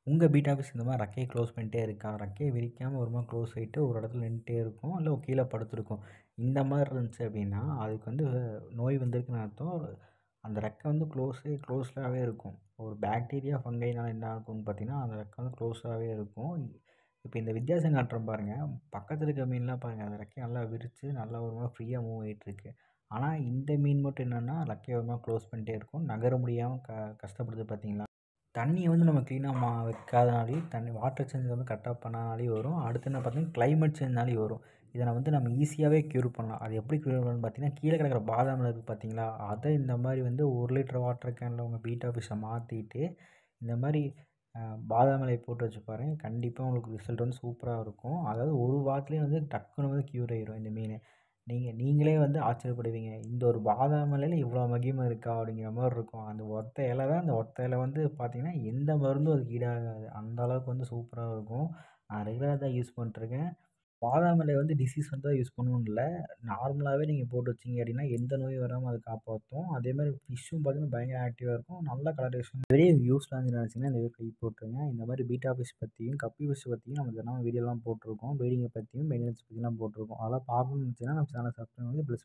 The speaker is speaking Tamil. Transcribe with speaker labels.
Speaker 1: உங்கள் பீட்டா ஃபிஷ் இந்த மாதிரி ரெக்கையை க்ளோஸ் பண்ணிட்டே இருக்கா, ரெக்கையை விரிக்காமல் ஒரு மாதிரி க்ளோஸ் ஆகிட்டு ஒரு இடத்துல நின்றுட்டே இருக்கும், இல்லை கீழே படுத்துருக்கும். இந்த மாதிரி இருந்துச்சு அப்படின்னா அதுக்கு வந்து நோய் வந்திருக்குன்னு அர்த்தம். அந்த ரெக்கை வந்து க்ளோஸ்டாகவே இருக்கும். ஒரு பாக்டீரியா ஃபங்கைனால என்ன ஆகும்னு பார்த்தீங்கன்னா அந்த ரெக்கை வந்து க்ளோஸாகவே இருக்கும். இப்போ இந்த வித்தியாசம் காட்டுறோம் பாருங்கள், பக்கத்தில் இருக்க மீன்லாம் பாருங்கள் அந்த ரெக்கையை நல்லா விரித்து நல்லா ஒரு மாதிரி ஃப்ரீயாக மூவ் ஆகிட்டுருக்கு. ஆனால் இந்த மீன் மட்டும் என்னென்னா ரெக்கையை ஒரு மாதிரி க்ளோஸ் பண்ணிட்டே இருக்கும், நகர முடியாமல் கஷ்டப்படுது பார்த்தீங்களா. தண்ணியை வந்து நம்ம க்ளீனாக வைக்காதனாலையும், தண்ணி வாட்டர் சேஞ்ச் வந்து கரெக்டாக பண்ணாதனாலையும் வரும். அடுத்து என்ன பார்த்தீங்கன்னா கிளைமேட் சேஞ்ச்னாலையும் வரும். இதை வந்து நம்ம ஈஸியாகவே க்யூர் பண்ணலாம். அது எப்படி க்யூர் பண்ணலாம்னு பார்த்தீங்கன்னா, கீழே கிடக்கிற பாதாமில் இருக்குது பார்த்தீங்களா, அதை இந்த மாதிரி வந்து 1 லிட்டர் வாட்டர் கேனில் உங்கள் பீட்டா ஃபிஷ்ஷை மாற்றிட்டு இந்த மாதிரி பாதாம் இலையை போட்டு வச்சு பாருங்க, கண்டிப்பாக உங்களுக்கு ரிசல்ட் வந்து சூப்பராக இருக்கும். அதாவது ஒரு வாரத்துலேயே வந்து டக்குன்னு வந்து க்யூர் ஆயிரும் இந்த மீன். நீங்களே வந்து ஆச்சரியப்படுவீங்க, இந்த ஒரு பாதாம் இலையில இவ்வளோ மகிமை இருக்கா அப்படிங்கிற மாதிரி இருக்கும். அந்த ஒத்த இலை தான், அந்த ஒத்த இலை வந்து பார்த்தீங்கன்னா எந்த மருந்தும் அதுக்கு ஈடாகாது. அந்த அளவுக்கு வந்து சூப்பராக இருக்கும். நான் ரெகுலராக தான் யூஸ் பண்ணிட்டுருக்கேன். பாதாம் இலைய வந்து டிசீஸ் வந்தா யூஸ் பண்ணணும்னு இல்ல. நார்மலாவே நீங்க போட்டு வச்சீங்க அப்டின்னா, எந்த நோயும் வராம அது காப்பாத்தும். அதேமாரி ஃபிஷ்ஷும் பார்த்தீங்கன்னா, பயங்கர ஆக்டிவா இருக்கும். நல்ல கலரேஷன். பெரிய யூஸ்லாம் இருந்துச்சுன்னு நெனச்சீங்கன்னா, இந்த வீடியோ தூக்கி போட்டுருங்க. இந்த மாரி பீட்டா ஃபிஷ் பத்தியும், கப்பி ஃபிஷ் பத்தியும் நம்ம தினமும் வீடியோலாம் போட்டுருக்கோம். ப்ரீடிங்க பத்தியும், மெயின்டனன்ஸ் பத்திலாம் போட்டுருக்கோம். அதெல்லாம் பார்க்கணும்னு நெனச்சீங்கன்னா, நம்ம சேனல சப்ஸ்கிரைப் பண்ணி பெல்